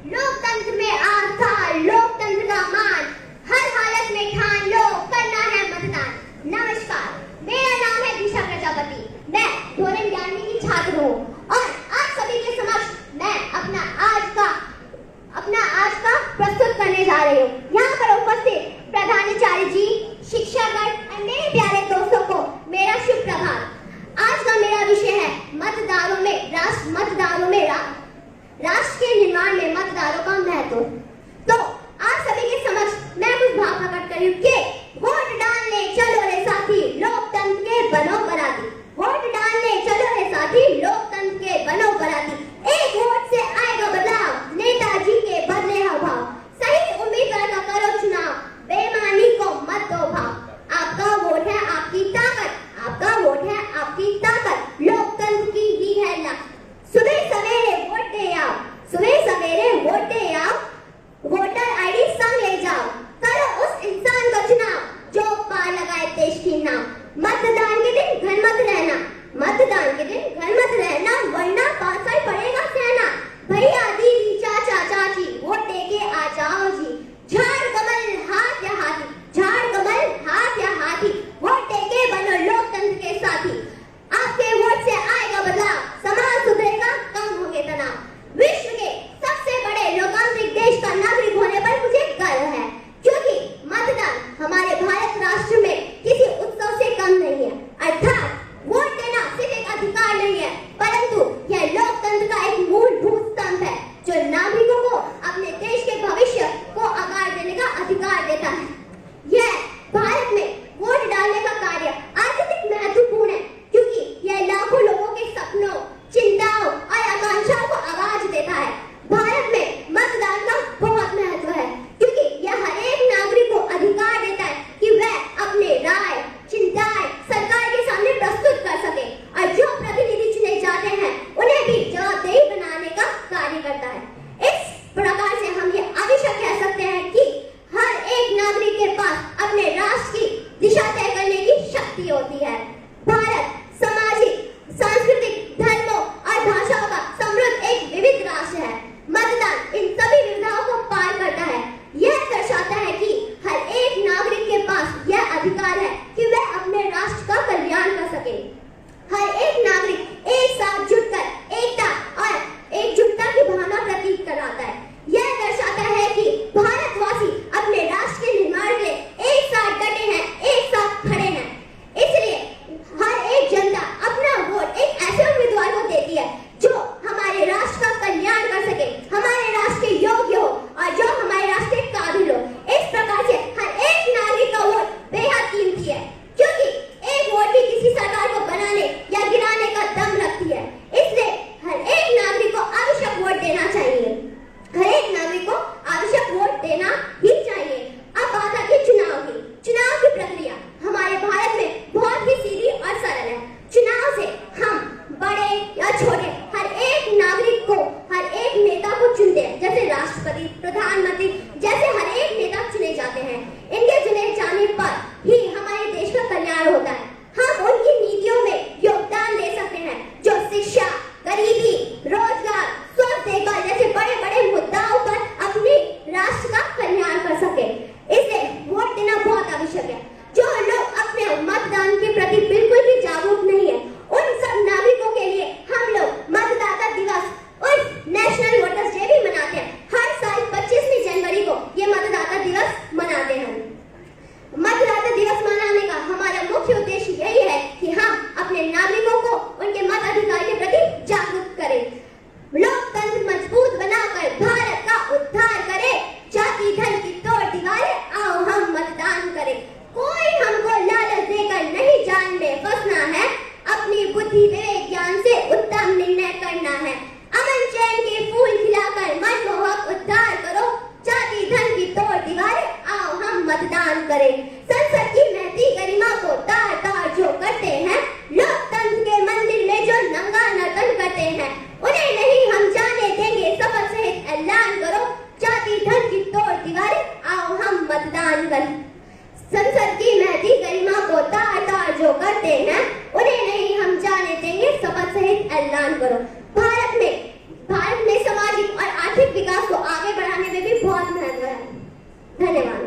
लोकतंत्र में आस्था, लोकतंत्र का मान, हर हालत में ठान लो करना है मतदान। नमस्कार, मेरा नाम है दिशा प्रजापति, मैं धोरण 11वीं की छात्र हूँ और आप सभी के समक्ष मैं अपना आज का प्रस्तुत करने जा रही हूँ। यहाँ पर उपस्थित प्रधानाचार्य जी, शिक्षागण और मेरे प्यारे दोस्तों को मेरा शुभ प्रभात। आज का मेरा विषय है मतदारों में राष्ट्र के निर्माण में मतदारों का महत्व। तो आप सभी के समक्ष मैं कुछ भाव प्रकट कर रही हूँ कि वोट डालने चलो रे साथी, लोकतंत्र के बनो बराती। वोट डालने चलो रे साथी, लोकतंत्र के बनो बराती। एक वोट से आएगा बदलाव, नेताजी के बदले हाव। सही उम्मीदवार का करो चुनाव, बेईमानी को मत दो भाव। आपका वोट है आपकी ताकत, आपका वोट है आपकी ताकत, लोकतंत्र की ही है लक। सुबह सवेरे वोट दे आओ, सुबह सवेरे वोट दे आओ, वोटर आईडी संग ले जाओ, करो उस इंसान का चुनाव जो पार लगाए देश की नाव। मतदान के दिन घर मत रहना, मतदान के दिन घर मत रहना, वरना 5 साल पड़ेगा सहना। भैया दीदी चाचा चाची वोट देके आ जाओ जी, झाड़ कमल हाथ या हाथी, झाड़ कमल हाथ या हाथी, वोट देके बनो लोकतंत्र के साथी। आपके वोट से आएगा बदलाव, समाज सुधरेगा, कम होंगे तनाव। विश्व के सबसे बड़े लोकतांत्रिक देश का नागरिक होने पर मुझे गर्व है, क्योंकि मतदान हमारे भारत राष्ट्र में किसी उत्सव से कम नहीं है। अर्थात वोट देना सिर्फ एक अधिकार नहीं है, परंतु यह लोकतंत्र का एक मूलभूत स्तंभ है जो नागरिकों को अपने देश के भविष्य को आकार देने का अधिकार देता है। यह भारत में वोट डालने का कार्य अत्यधिक महत्वपूर्ण है, क्योंकि यह लाखों लोगों के सपनों, चिंताओं और आकांक्षाओं को आवाज देता है। भारत में मतदान का बहुत महत्व है, क्योंकि यह हर एक नागरिक को अधिकार देता है कि वह अपने राय, चिंताएं सरकार के सामने प्रस्तुत कर सके और जो प्रतिनिधि चुने जाते हैं उन्हें भी जवाबदेही बनाने का कार्य करता है। इस प्रकार से हम ये आवश्यक कह सकते हैं कि हर एक नागरिक के पास अपने राष्ट्र की दिशा तय करने की शक्ति होती है। भारत सामाजिक, सांस्कृतिक, धर्मों और भाषाओं का समृद्ध एक विविध राष्ट्र है। मतदान इन सभी विविधताओं को पार करता है। यह दर्शाता है कि हर एक नागरिक के पास यह अधिकार है कि वह अपने राष्ट्र का कल्याण कर सके। हर एक नागरिक एक साथ जुटकर एकता और एकजुटता की भावना प्रतीक कराता है। यह दर्शाता है कि भारतवासी अपने राष्ट्र के निर्माण के लिए एक साथ डटे हैं, एक साथ खड़े हैं। इसलिए हर एक जनता अपना वोट एक ऐसे उम्मीदवार को देती है जो हमारे राष्ट्र का कल्याण कर सके, हमारे राष्ट्र के योग्य हो और जो हमारे राष्ट्र के काबिल हो। इस प्रकार से हर एक नागरिक का वोट बेहद कीमती है, क्योंकि एक वोट ही किसी सरकार को बनाने या गिराने का दम रखती है। इसलिए हर एक नागरिक को आवश्यक वोट देना चाहिए, हर एक नागरिक को आवश्यक वोट देना ही चाहिए। अब बात आती है चुनाव की प्रक्रिया हमारे भारत में बहुत ही सीधी और सरल है। चुनाव से हम बड़े या छोटे हर एक नागरिक को, हर एक नेता को चुनते हैं। जैसे राष्ट्रपति, प्रधानमंत्री जैसे हर एक नेता चुने जाते हैं। इनके चुने जाने पर ही हमारे देश का कल्याण होता है। हम उनकी नीतियों में योगदान दे सकते हैं जो शिक्षा, गरीबी, रोजगार, स्वास्थ्य देखभाल जैसे बड़े बड़े मुद्दाओं पर अपने राष्ट्र का कल्याण कर सके। इसलिए वोट देना बहुत आवश्यक है। जो लोग अपने मतदान के प्रति बिल्कुल भी जागरूक नहीं है, उन सब नागरिकों के लिए हम लोग मतदाता दिवस और नेशनल वोटर्स डे भी मनाते हैं। हर साल 25 जनवरी को ये मतदाता दिवस मनाते हैं। मतदाता दिवस मनाने का हमारा मुख्य उद्देश्य यही है कि हम अपने नागरिकों को उनके मताधिकार के प्रति जागरूक करें। लोकतंत्र मजबूत बनाकर भारत का उद्धार करें, जाति धर्म की तोड़ दीवारें आओ हम मतदान करें। कोई हमको लालच देकर नहीं जान में फंसना है, अपनी बुद्धि विवेक ज्ञान से उत्तम निर्णय करना है। अमन चैन के फूल खिलाकर मनमोहक उद्धार करो, जाति धर्म की तोड़ दीवारें आओ हम मतदान करें। संसद की महती गरिमा को तार तार जो करते हैं, लोकतंत्र के मंदिर में जो नंगा नर्तन करते हैं, उन्हें नहीं हम जाने देंगे, शपथ सहित ऐलान करो, जाति धर्म की तोड़ दीवारें आओ हम मतदान करें। संसद की महती गरिमा को तार तार जो करते हैं, उन्हें नहीं हम जाने देंगे, शपथ सहित ऐलान करो। भारत में सामाजिक और आर्थिक विकास को बहुत महत्व है। धन्यवाद।